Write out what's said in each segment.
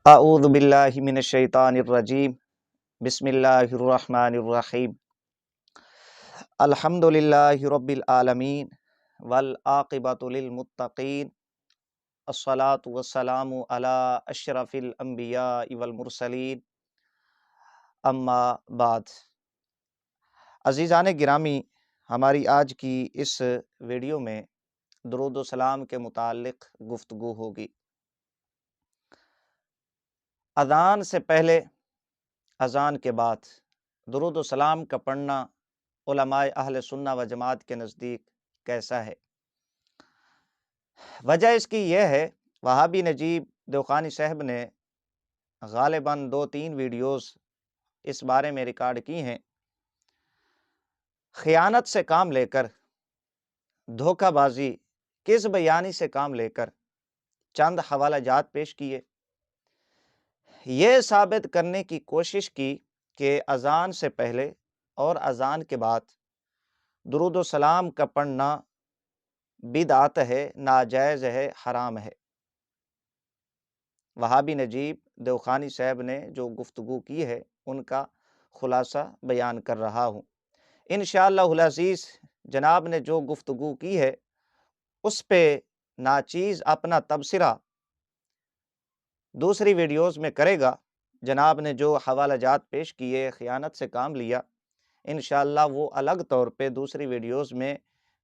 اعوذ باللہ من الشیطان الرجیم بسم اللہ الرحمن الرحیم الحمد للہ رب العالمین والعاقبۃ للمتقین الصلاۃ والسلام علی اشرف الانبیاء والمرسلین اما بعد۔ عزیزان گرامی، ہماری آج کی اس ویڈیو میں درود و سلام کے متعلق گفتگو ہوگی۔ اذان سے پہلے، اذان کے بعد درود و سلام کا پڑھنا علماء اہل سنہ و جماعت کے نزدیک کیسا ہے؟ وجہ اس کی یہ ہے، وہابی نجیب دیوخانی صاحب نے غالباً 2-3 ویڈیوز اس بارے میں ریکارڈ کی ہیں۔ خیانت سے کام لے کر، دھوکہ بازی، کذب بیانی سے کام لے کر چند حوالہ جات پیش کیے، یہ ثابت کرنے کی کوشش کی کہ اذان سے پہلے اور اذان کے بعد درود و سلام کا پڑھنا بدعت ہے، ناجائز ہے، حرام ہے۔ وہابی نجیب دیوخانی صاحب نے جو گفتگو کی ہے ان کا خلاصہ بیان کر رہا ہوں۔ انشاءاللہ العزیز جناب نے جو گفتگو کی ہے اس پہ ناچیز اپنا تبصرہ دوسری ویڈیوز میں کرے گا۔ جناب نے جو حوالہ جات پیش کیے، خیانت سے کام لیا، انشاءاللہ وہ الگ طور پہ دوسری ویڈیوز میں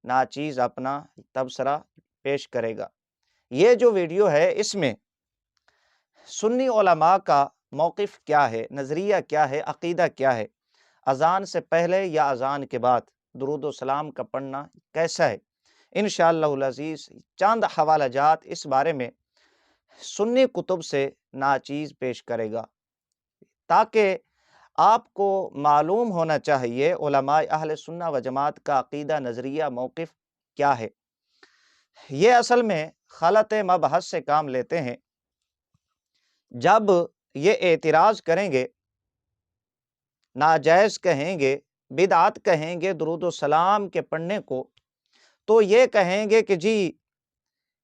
ناچیز اپنا تبصرہ پیش کرے گا۔ یہ جو ویڈیو ہے اس میں سنی علماء کا موقف کیا ہے، نظریہ کیا ہے، عقیدہ کیا ہے، اذان سے پہلے یا اذان کے بعد درود و سلام کا پڑھنا کیسا ہے، انشاءاللہ العزیز چند حوالہ جات اس بارے میں سنی کتب سے ناچیز پیش کرے گا، تاکہ آپ کو معلوم ہونا چاہیے علماء اہل سنہ و جماعت کا عقیدہ، نظریہ، موقف کیا ہے۔ یہ اصل میں خلط مبحث سے کام لیتے ہیں۔ جب یہ اعتراض کریں گے، ناجائز کہیں گے، بدعت کہیں گے درود و سلام کے پڑھنے کو، تو یہ کہیں گے کہ جی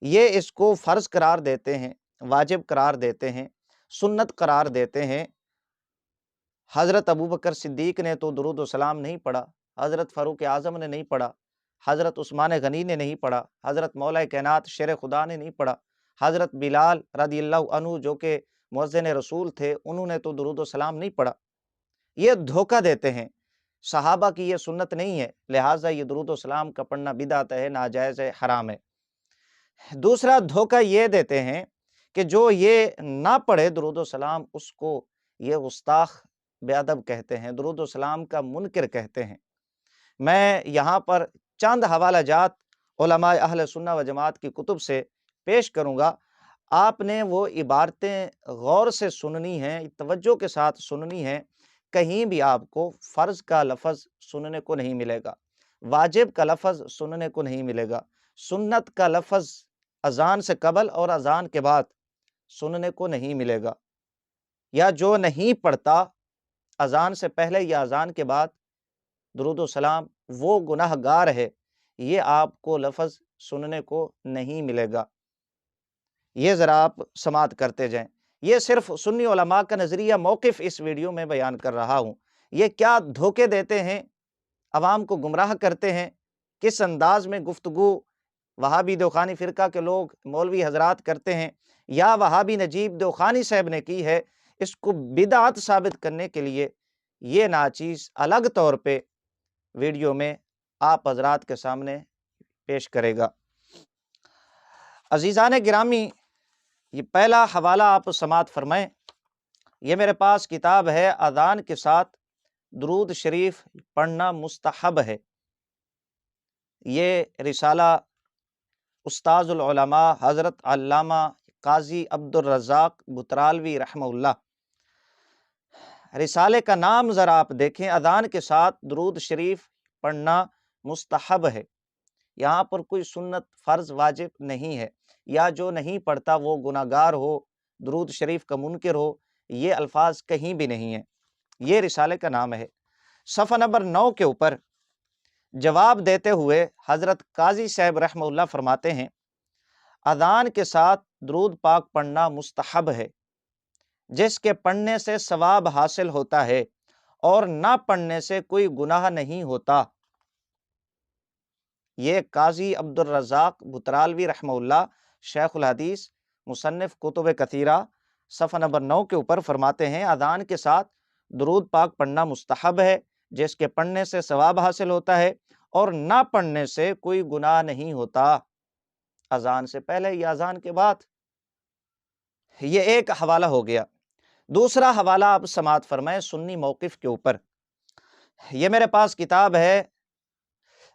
یہ اس کو فرض قرار دیتے ہیں، واجب قرار دیتے ہیں، سنت قرار دیتے ہیں۔ حضرت ابوبکر صدیق نے تو درود و سلام نہیں پڑھا، حضرت فاروق اعظم نے نہیں پڑھا، حضرت عثمان غنی نے نہیں پڑھا، حضرت مولا کائنات شیر خدا نے نہیں پڑھا، حضرت بلال رضی اللہ عنہ جو کہ مؤذن رسول تھے انہوں نے تو درود و سلام نہیں پڑھا۔ یہ دھوکہ دیتے ہیں، صحابہ کی یہ سنت نہیں ہے، لہٰذا یہ درود و سلام کا پڑھنا بدعت ہے، ناجائز ہے، حرام ہے۔ دوسرا دھوکہ یہ دیتے ہیں کہ جو یہ نہ پڑھے درود و سلام اس کو یہ گستاخ، بے ادب کہتے ہیں، درود و سلام کا منکر کہتے ہیں۔ میں یہاں پر چند حوالہ جات علماء اہل سنہ و جماعت کی کتب سے پیش کروں گا، آپ نے وہ عبارتیں غور سے سننی ہیں، توجہ کے ساتھ سننی ہیں۔ کہیں بھی آپ کو فرض کا لفظ سننے کو نہیں ملے گا، واجب کا لفظ سننے کو نہیں ملے گا، سنت کا لفظ اذان سے قبل اور اذان کے بعد سننے کو نہیں ملے گا، یا جو نہیں پڑھتا اذان سے پہلے یا اذان کے بعد درود و سلام وہ گناہ گار ہے، یہ آپ کو لفظ سننے کو نہیں ملے گا۔ یہ ذرا آپ سماعت کرتے جائیں۔ یہ صرف سنی علماء کا نظریہ، موقف اس ویڈیو میں بیان کر رہا ہوں۔ یہ کیا دھوکے دیتے ہیں، عوام کو گمراہ کرتے ہیں، کس انداز میں گفتگو وہابی دیوخانی فرقہ کے لوگ، مولوی حضرات کرتے ہیں، یا وہابی نجیب دیوخانی صاحب نے کی ہے، اس کو بدعت ثابت کرنے کے لیے یہ ناچیز الگ طور پہ ویڈیو میں آپ حضرات کے سامنے پیش کرے گا۔ عزیزان گرامی، یہ پہلا حوالہ آپ سماعت فرمائیں۔ یہ میرے پاس کتاب ہے، اذان کے ساتھ درود شریف پڑھنا مستحب ہے۔ یہ رسالہ استاذ العلماء حضرت علامہ قاضی عبد الرزاق بطرالوی رحمہ اللہ، رسالے کا نام ذرا آپ دیکھیں، اذان کے ساتھ درود شریف پڑھنا مستحب ہے۔ یہاں پر کوئی سنت، فرض، واجب نہیں ہے، یا جو نہیں پڑھتا وہ گناہ گار ہو، درود شریف کا منکر ہو، یہ الفاظ کہیں بھی نہیں ہیں۔ یہ رسالے کا نام ہے۔ صفحہ نمبر 9 کے اوپر جواب دیتے ہوئے حضرت قاضی صاحب رحمہ اللہ فرماتے ہیں، اذان کے ساتھ درود پاک پڑھنا مستحب ہے، جس کے پڑھنے سے ثواب حاصل ہوتا ہے اور نہ پڑھنے سے کوئی گناہ نہیں ہوتا۔ یہ قاضی عبد الرزاق بطرالوی رحمہ اللہ، شیخ الحدیث، مصنف کتب کثیرہ، صفحہ نمبر 9 کے اوپر فرماتے ہیں اذان کے ساتھ درود پاک پڑھنا مستحب ہے، جس کے پڑھنے سے ثواب حاصل ہوتا ہے اور نہ پڑھنے سے کوئی گناہ نہیں ہوتا، اذان سے پہلے یا اذان کے بعد۔ یہ ایک حوالہ ہو گیا۔ دوسرا حوالہ آپ سماعت فرمائیں سنی موقف کے اوپر۔ یہ میرے پاس کتاب ہے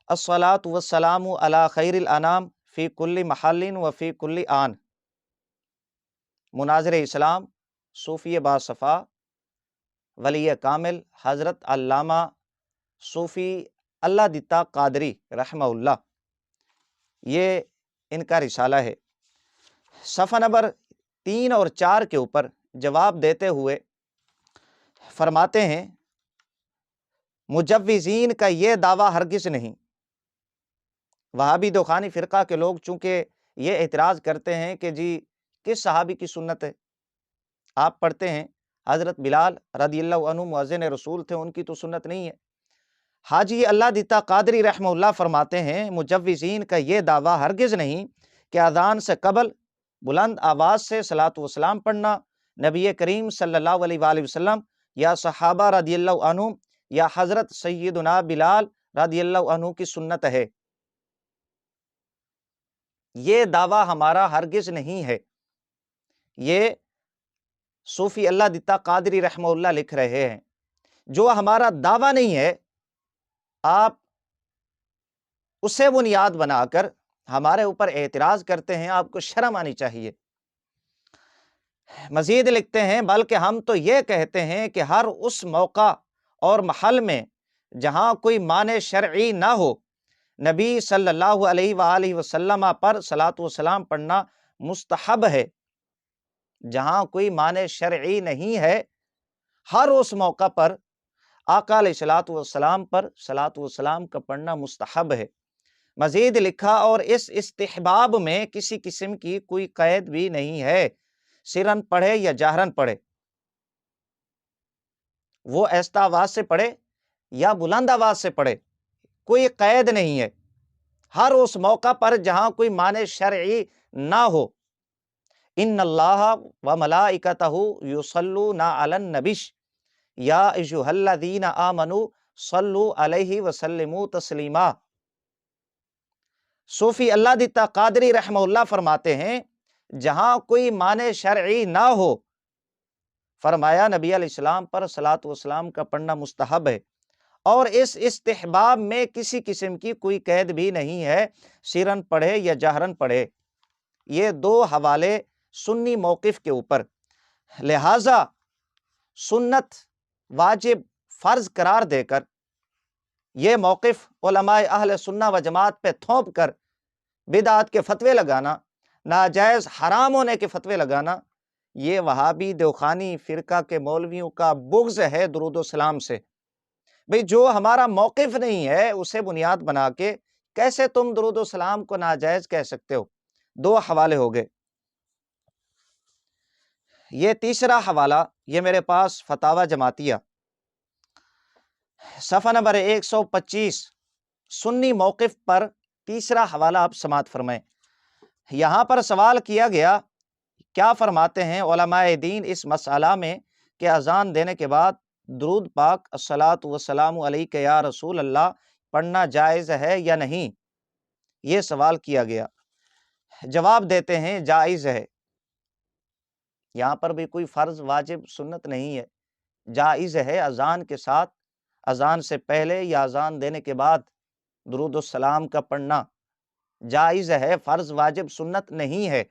الصلاۃ والسلام علی خیر الانام فی کل محل و فی کل آن، مناظر اسلام صوفی باصفا ولی کامل حضرت علامہ صوفی اللہ دتا قادری رحمہ اللہ، یہ ان کا رسالہ ہے۔ صفحہ نمبر 3 اور 4 کے اوپر جواب دیتے ہوئے فرماتے ہیں مجوزین کا یہ دعویٰ ہرگز نہیں۔ وہابی دوخانی فرقہ کے لوگ چونکہ یہ اعتراض کرتے ہیں کہ جی کس صحابی کی سنت ہے، آپ پڑھتے ہیں حضرت بلال رضی اللہ عنہ مؤذن رسول تھے، ان کی تو سنت نہیں ہے۔ حاجی اللہ دتا قادری رحمہ اللہ فرماتے ہیں مجوزین کا یہ دعویٰ ہرگز نہیں کہ اذان سے قبل بلند آواز سے صلاۃ وسلام پڑھنا نبی کریم صلی اللہ علیہ وآلہ وسلم یا صحابہ رضی اللہ عنہ یا حضرت سیدنا بلال رضی اللہ عنہ کی سنت ہے۔ یہ دعویٰ ہمارا ہرگز نہیں ہے۔ یہ صوفی اللہ دتا قادری رحمہ اللہ لکھ رہے ہیں، جو ہمارا دعویٰ نہیں ہے آپ اسے بنیاد بنا کر ہمارے اوپر اعتراض کرتے ہیں، آپ کو شرم آنی چاہیے۔ مزید لکھتے ہیں بلکہ ہم تو یہ کہتے ہیں کہ ہر اس موقع اور محل میں جہاں کوئی مانع شرعی نہ ہو، نبی صلی اللہ علیہ وآلہ وسلم پر صلاۃ وسلام پڑھنا مستحب ہے۔ جہاں کوئی مانع شرعی نہیں ہے، ہر اس موقع پر آقا علیہ الصلوۃ والسلام پر صلاۃ وسلام کا پڑھنا مستحب ہے۔ مزید لکھا اور اس استحباب میں کسی قسم کی کوئی قید بھی نہیں ہے، سرن پڑھے یا جہرن پڑھے، وہ ایستا آواز سے پڑھے یا بلند آواز سے پڑھے، کوئی قید نہیں ہے۔ ہر اس موقع پر جہاں کوئی مانع شرعی نہ ہو۔ ان اللہ و ملائکتہ یصلون علی النبی یا ایھا الذین آمنوا صلوا علیہ وسلموا تسلیما۔ صوفی اللہ دتا قادری رحمہ اللہ فرماتے ہیں جہاں کوئی مانع شرعی نہ ہو، فرمایا نبی علیہ السلام پر صلاۃ وسلام کا پڑھنا مستحب ہے، اور اس استحباب میں کسی قسم کی کوئی قید بھی نہیں ہے، سرن پڑھے یا جہرن پڑھے۔ یہ دو حوالے سنی موقف کے اوپر۔ لہٰذا سنت واجب فرض قرار دے کر یہ موقف علماء اہل سنہ و جماعت پہ تھوپ کر بدعات کے فتوے لگانا، ناجائز حرام ہونے کے فتوے لگانا، یہ وہابی دوخانی فرقہ کے مولویوں کا بغض ہے درود و سلام سے۔ بھئی جو ہمارا موقف نہیں ہے اسے بنیاد بنا کے کیسے تم درود و سلام کو ناجائز کہہ سکتے ہو؟ دو حوالے ہو گئے۔ یہ تیسرا حوالہ، یہ میرے پاس فتاوی جماعتیہ صفحہ نمبر 125، سنی موقف پر تیسرا حوالہ آپ سماعت فرمائیں۔ یہاں پر سوال کیا گیا، کیا فرماتے ہیں علماء دین اس مسئلہ میں کہ اذان دینے کے بعد درود پاک الصلاۃ والسلام علیک یا رسول اللہ پڑھنا جائز ہے یا نہیں؟ یہ سوال کیا گیا۔ جواب دیتے ہیں جائز ہے۔ یہاں پر بھی کوئی فرض واجب سنت نہیں ہے، جائز ہے اذان کے ساتھ، اذان سے پہلے یا اذان دینے کے بعد درود السلام کا پڑھنا جائز ہے، فرض واجب سنت نہیں ہے۔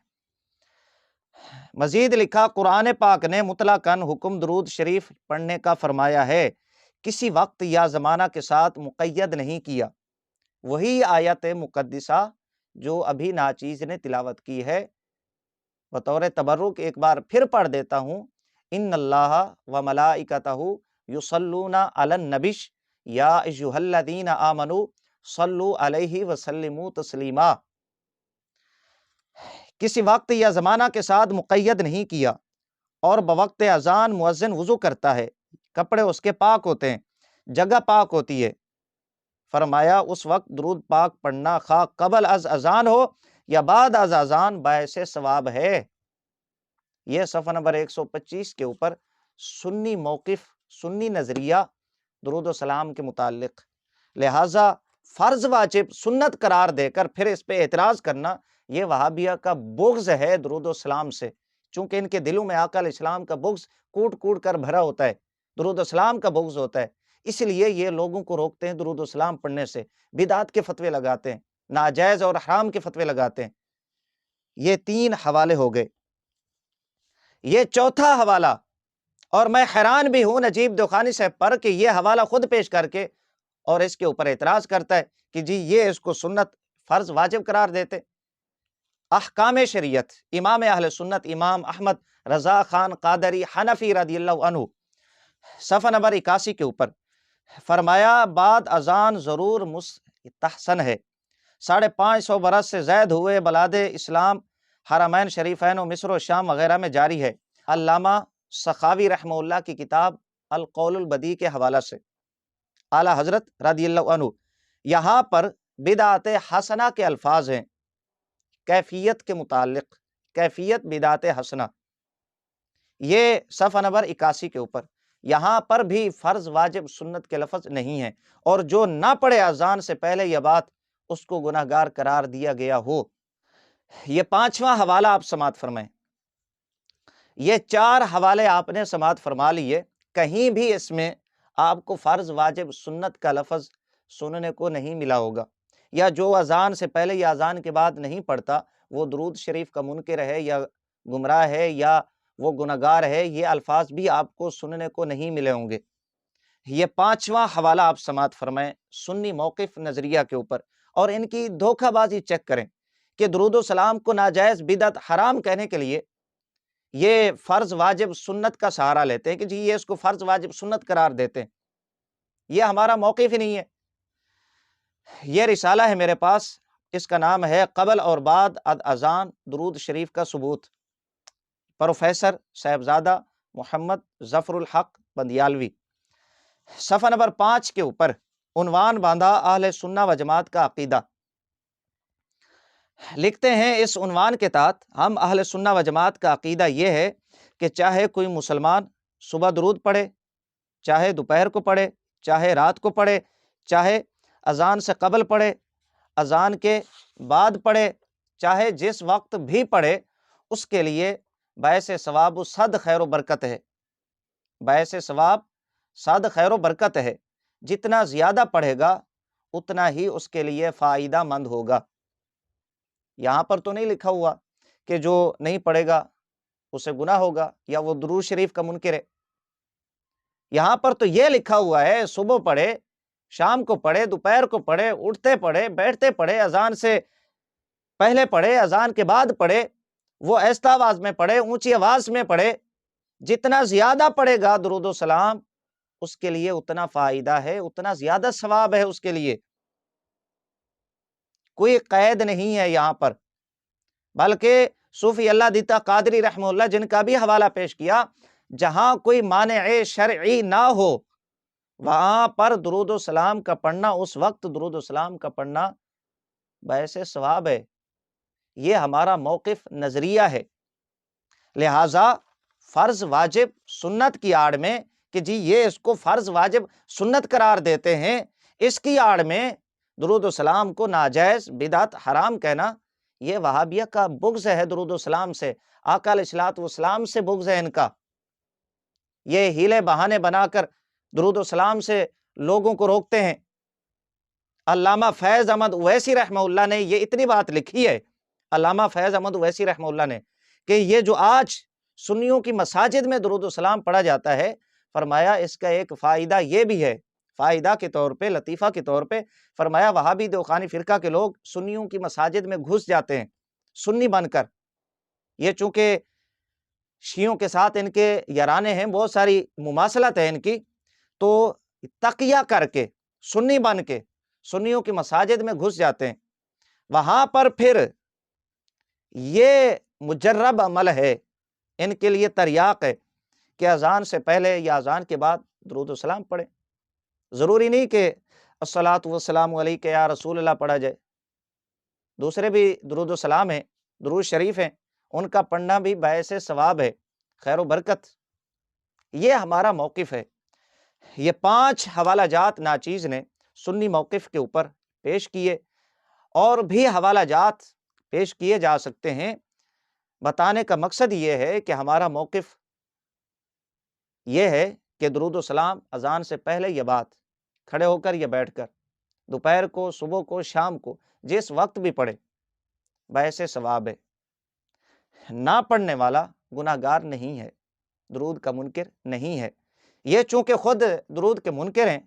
مزید لکھا قرآن پاک نے مطلقاً حکم درود شریف پڑھنے کا فرمایا ہے، کسی وقت یا زمانہ کے ساتھ مقید نہیں کیا۔ وہی آیت مقدسہ جو ابھی ناچیز نے تلاوت کی ہے، بطور تبرک ایک بار پھر پڑھ دیتا ہوں۔ ان اللہ و ملائکتہ یصلون علی النبی یا ایھا الذین آمنوا صلوا علیہ وسلموا تسلیما۔ کسی وقت یا زمانہ کے ساتھ مقید نہیں کیا، اور بوقت اذان مؤذن وضو کرتا ہے، کپڑے اس کے پاک ہوتے ہیں، جگہ پاک ہوتی ہے، فرمایا اس وقت درود پاک پڑھنا خواہ قبل از اذان ہو یا بعد از اذان باعث ثواب ہے۔ یہ صفحہ نمبر 125 کے اوپر سنی موقف، سنی نظریہ درود و سلام کے متعلق۔ لہٰذا فرض واجب سنت قرار دے کر پھر اس پہ اعتراض کرنا، یہ وہابیہ کا بغض ہے درود و سلام سے، چونکہ ان کے دلوں میں آقا علیہ السلام کا بغض کوٹ کوٹ کر بھرا ہوتا ہے، درود و سلام کا بغض ہوتا ہے، اس لیے یہ لوگوں کو روکتے ہیں درود و سلام پڑھنے سے، بدعت کے فتوے لگاتے ہیں، ناجائز اور حرام کے فتوے لگاتے ہیں۔ یہ 3 حوالے ہو گئے۔ یہ چوتھا حوالہ، اور میں حیران بھی ہوں نجیب دوخانی صاحب پر کہ یہ حوالہ خود پیش کر کے اور اس کے اوپر اعتراض کرتا ہے کہ جی یہ اس کو سنت فرض واجب قرار دیتے۔ احکام شریعت امام اہل سنت امام احمد رضا خان قادری حنفی رضی اللہ عنہ، صفحہ نمبر 81 کے اوپر فرمایا بعد اذان ضرور مستحسن ہے، 550 برس سے زائد ہوئے بلاد اسلام حرمین شریفین و مصر و شام وغیرہ میں جاری ہے۔ علامہ سخاوی رحمہ اللہ کی کتاب القول البدیع کے حوالہ سے اعلیٰ حضرت رضی اللہ عنہ، یہاں پر بدعت حسنہ کے الفاظ ہیں کیفیت کے متعلق، کیفیت بدعت حسنہ، یہ صفحہ نمبر 81 کے اوپر، یہاں پر بھی فرض واجب سنت کے لفظ نہیں ہیں، اور جو نہ پڑھے اذان سے پہلے یہ بات اس کو گناہ گار قرار دیا گیا ہو۔ یہ 5واں حوالہ آپ سماعت فرمائیں۔ یہ 4 حوالے آپ نے سماعت فرما لیے، کہیں بھی اس میں آپ کو فرض واجب سنت کا لفظ سننے کو نہیں ملا ہوگا، یا جو اذان سے پہلے یا اذان کے بعد نہیں پڑھتا وہ درود شریف کا منکر ہے یا گمراہ ہے یا وہ گناہ گار ہے، یہ الفاظ بھی آپ کو سننے کو نہیں ملے ہوں گے۔ یہ 5واں حوالہ آپ سماعت فرمائیں سنی موقف نظریہ کے اوپر، اور ان کی دھوکہ بازی چیک کریں کہ درود و سلام کو ناجائز بدعت حرام کہنے کے لیے یہ فرض واجب سنت کا سہارا لیتے ہیں کہ جی یہ اس کو فرض واجب سنت قرار دیتے ہیں۔ یہ ہمارا موقف ہی نہیں ہے۔ یہ رسالہ ہے میرے پاس، اس کا نام ہے قبل اور بعد اذان درود شریف کا ثبوت، پروفیسر صاحبزادہ محمد ظفر الحق بندیالوی، صفحہ نمبر 5 کے اوپر عنوان باندھا اہل سنہ و جماعت کا عقیدہ۔ لکھتے ہیں اس عنوان کے تحت ہم اہل سنہ و جماعت کا عقیدہ یہ ہے کہ چاہے کوئی مسلمان صبح درود پڑھے، چاہے دوپہر کو پڑھے، چاہے رات کو پڑھے، چاہے اذان سے قبل پڑھے، اذان کے بعد پڑھے، چاہے جس وقت بھی پڑھے، اس کے لیے باعث ثواب و صد خیر و برکت ہے، باعث ثواب صد خیر و برکت ہے۔ جتنا زیادہ پڑھے گا اتنا ہی اس کے لیے فائدہ مند ہوگا۔ یہاں پر تو نہیں لکھا ہوا کہ جو نہیں پڑھے گا اسے گناہ ہوگا یا وہ درود شریف کا منکر ہے۔ یہاں پر تو یہ لکھا ہوا ہے صبح پڑھے، شام کو پڑھے، دوپہر کو پڑھے، اٹھتے پڑھے، بیٹھتے پڑھے، اذان سے پہلے پڑھے، اذان کے بعد پڑھے، وہ ایستا آواز میں پڑھے، اونچی آواز میں پڑھے، جتنا زیادہ پڑھے گا درود و سلام اس کے لیے اتنا فائدہ ہے، اتنا زیادہ ثواب ہے اس کے لیے۔ کوئی قید نہیں ہے یہاں پر، بلکہ صوفی اللہ دیتا قادری رحمہ اللہ جن کا بھی حوالہ پیش کیا، جہاں کوئی مانع شرعی نہ ہو وہاں پر درود و سلام کا پڑھنا، اس وقت درود و سلام کا پڑھنا باعث ثواب ہے۔ یہ ہمارا موقف نظریہ ہے۔ لہٰذا فرض واجب سنت کی آڑ میں کہ جی یہ اس کو فرض واجب سنت قرار دیتے ہیں، اس کی آڑ میں درود و سلام کو ناجائز بدعت حرام کہنا، یہ وہابیہ کا بغض ہے درود و سلام سے، آقا علیہ الصلوۃ والسلام سے بغض ہے ان کا۔ یہ ہیلے بہانے بنا کر درود و سلام سے لوگوں کو روکتے ہیں۔ علامہ فیض احمد اویسی رحمہ اللہ نے یہ اتنی بات لکھی ہے، علامہ فیض احمد اویسی رحمہ اللہ نے، کہ یہ جو آج سنیوں کی مساجد میں درود و سلام پڑھا جاتا ہے، فرمایا اس کا ایک فائدہ یہ بھی ہے، فائدہ کے طور پہ، لطیفہ کے طور پہ، فرمایا وہابی دوخانی فرقہ کے لوگ سنیوں کی مساجد میں گھس جاتے ہیں سنی بن کر۔ یہ چونکہ شیعوں کے ساتھ ان کے یارانے ہیں، بہت ساری مماثلت ہے ان کی، تو تقیہ کر کے سنی بن کے سنیوں کی مساجد میں گھس جاتے ہیں۔ وہاں پر پھر یہ مجرب عمل ہے ان کے لیے تریاق ہے کہ اذان سے پہلے یا اذان کے بعد درود و سلام پڑھیں۔ ضروری نہیں کہ الصلاۃ والسلام علیک یا رسول اللہ پڑھا جائے، دوسرے بھی درود و سلام ہیں، درود شریف ہیں، ان کا پڑھنا بھی باعث ثواب ہے، خیر و برکت۔ یہ ہمارا موقف ہے۔ یہ 5 حوالہ جات ناچیز نے سنی موقف کے اوپر پیش کیے، اور بھی حوالہ جات پیش کیے جا سکتے ہیں۔ بتانے کا مقصد یہ ہے کہ ہمارا موقف یہ ہے کہ درود و سلام اذان سے پہلے یا بعد، کھڑے ہو کر یا بیٹھ کر، دوپہر کو، صبح کو، شام کو، جس وقت بھی پڑھے، باعث ثواب ہے۔ نہ پڑھنے والا گناہ گار نہیں ہے، درود کا منکر نہیں ہے۔ یہ چونکہ خود درود کے منکر ہیں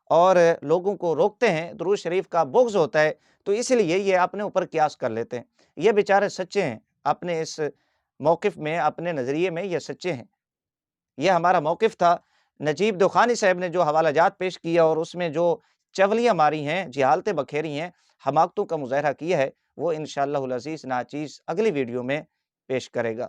اور لوگوں کو روکتے ہیں، درود شریف کا بغض ہوتا ہے، تو اس لیے یہ اپنے اوپر قیاس کر لیتے ہیں۔ یہ بیچارے سچے ہیں، اپنے اس موقف میں، اپنے نظریے میں یہ سچے ہیں۔ یہ ہمارا موقف تھا۔ نجیب دوخانی صاحب نے جو حوالہ جات پیش کیا اور اس میں جو چولیاں ماری ہیں، جہالتیں بکھیری ہیں، حماقتوں کا مظاہرہ کیا ہے، وہ انشاءاللہ العزیز ناچیز اگلی ویڈیو میں پیش کرے گا۔